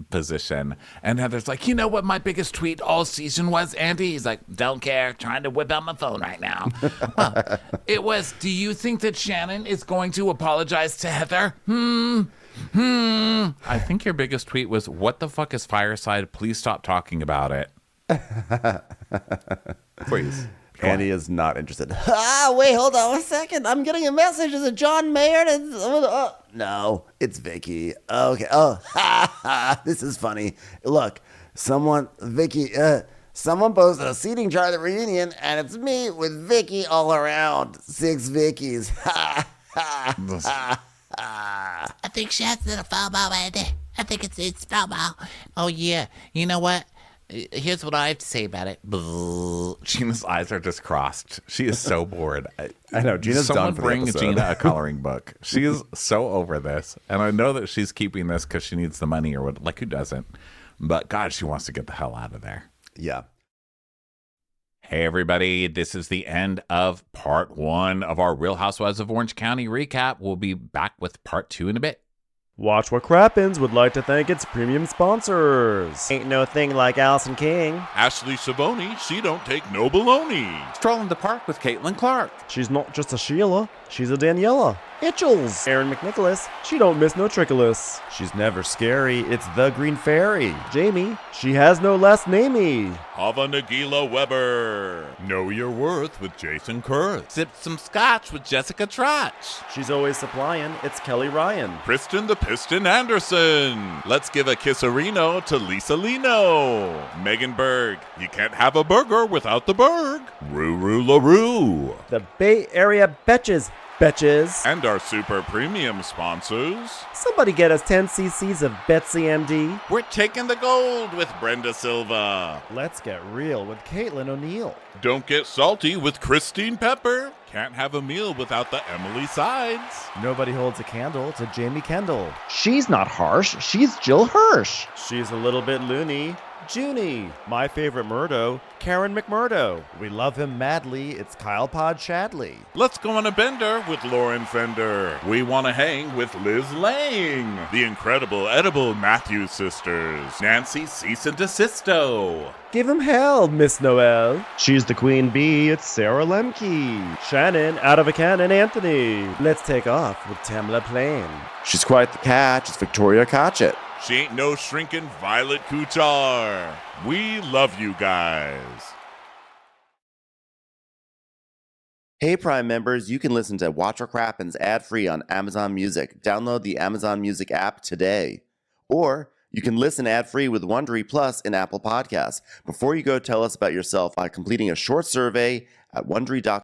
position. And Heather's like, you know what my biggest tweet all season was, Andy? He's like, don't care. Trying to whip out my phone right now. Well, it was, do you think that Shannon is going to apologize to Heather? I think your biggest tweet was, what the fuck is Fireside? Please stop talking about it. Please. Andy is not interested. Wait, hold on a second. I'm getting a message. Is it John Mayer? No, it's Vicky. Okay. This is funny. Look, someone posted a seating chart at the reunion, and it's me with Vicky all around. 6 Vickies. I think she has a little FOMO, Andy. I think it's FOMO. Oh, yeah. You know what? Here's what I have to say about it. Gina's eyes are just crossed. She is so bored. I know, Gina's Someone done for the bring episode. Gina a coloring book. She is so over this. And I know that she's keeping this because she needs the money or what. Like, who doesn't? But God, she wants to get the hell out of there. Yeah. Hey, everybody. This is the end of part 1 of our Real Housewives of Orange County recap. We'll be back with part 2 in a bit. Watch What Crappens would like to thank its premium sponsors. Ain't no thing like Allison King. Ashley Savoni, she don't take no baloney. Stroll in the park with Caitlin Clark. She's not just a Sheila, she's a Daniela. Itchels. Aaron McNicholas, she don't miss no trickolas. She's never scary. It's the Green Fairy. Jamie, she has no last namey. Hava Nagila Weber. Know your worth with Jason Kurth. Sip some scotch with Jessica Trotch. She's always supplying, it's Kelly Ryan. Kristen the Piston Anderson. Let's give a kisserino to Lisa Lino. Megan Berg. You can't have a burger without the Berg. Ruru LaRue. The Bay Area Betches. And our super premium sponsors. Somebody get us 10 cc's of Betsy MD. We're taking the gold with Brenda Silva. Let's get real with Caitlin O'Neill. Don't get salty with Christine Pepper. Can't have a meal without the Emily Sides. Nobody holds a candle to Jamie Kendall. She's not harsh, she's Jill Hirsch. She's a little bit loony. Junie, my favorite Murdo, Karen McMurdo. We love him madly, it's Kyle Pod Shadley. Let's go on a bender with Lauren Fender. We want to hang with Liz Lang. The incredible edible Matthews sisters. Nancy Cease and Desisto. Give him hell, Miss Noel. She's the queen bee, it's Sarah Lemke. Shannon, out of a cannon, Anthony. Let's take off with Tamla Plain. She's quite the catch. It's Victoria Cotchett. She ain't no shrinking Violet Kuchar. We love you guys. Hey, Prime members, you can listen to Watch What Crappens ad-free on Amazon Music. Download the Amazon Music app today. Or you can listen ad-free with Wondery Plus in Apple Podcasts. Before you go, tell us about yourself by completing a short survey at Wondery.com.